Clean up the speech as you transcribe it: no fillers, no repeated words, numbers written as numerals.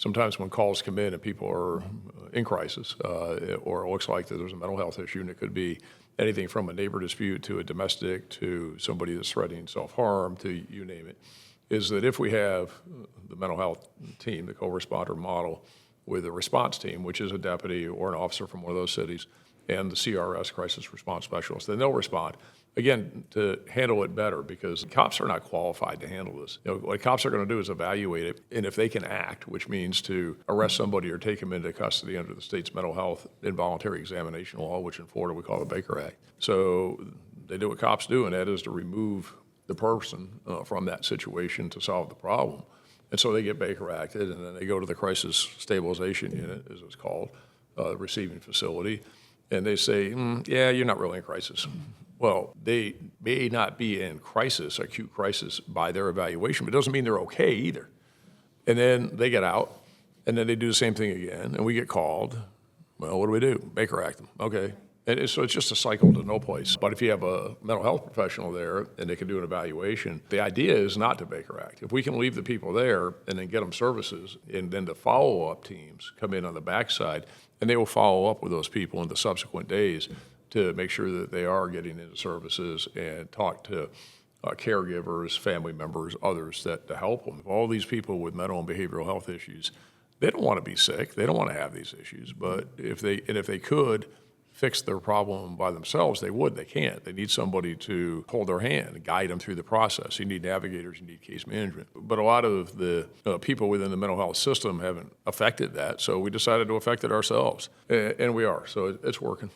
sometimes when calls come in and people are in crisis, or it looks like that there's a mental health issue, and it could be anything from a neighbor dispute to a domestic to somebody that's threatening self-harm to you name it, is that if we have the mental health team, the co-responder model, with a response team, which is a deputy or an officer from one of those cities, and the CRS, crisis response specialist, then they'll respond. Again, to handle it better, because cops are not qualified to handle this. What cops are going to do is evaluate it, and if they can act, which means to arrest somebody or take them into custody under the state's mental health involuntary examination law, which in Florida we call the Baker Act. So they do what cops do, and that is to remove the person from that situation to solve the problem. And so they get Baker acted, and then they go to the crisis stabilization unit, as it's called, receiving facility, and they say, yeah, you're not really in crisis. Well, they may not be in crisis, acute crisis, by their evaluation, but it doesn't mean they're okay either. And then they get out, and then they do the same thing again, and we get called. Well, what do we do? Baker act them. Okay. And so it's just a cycle to no place. But if you have a mental health professional there and they can do an evaluation, the idea is not to Baker act. If we can leave the people there and then get them services, and then the follow-up teams come in on the backside, and they will follow up with those people in the subsequent days to make sure that they are getting into services and talk to caregivers, family members, others that to help them. All these people with mental and behavioral health issues, they don't want to be sick. They don't want to have these issues. But if they could fix their problem by themselves, they would. They can't. They need somebody to hold their hand and guide them through the process. You need navigators, you need case management. But a lot of the people within the mental health system haven't affected that, so we decided to affect it ourselves, and we are. So it's working.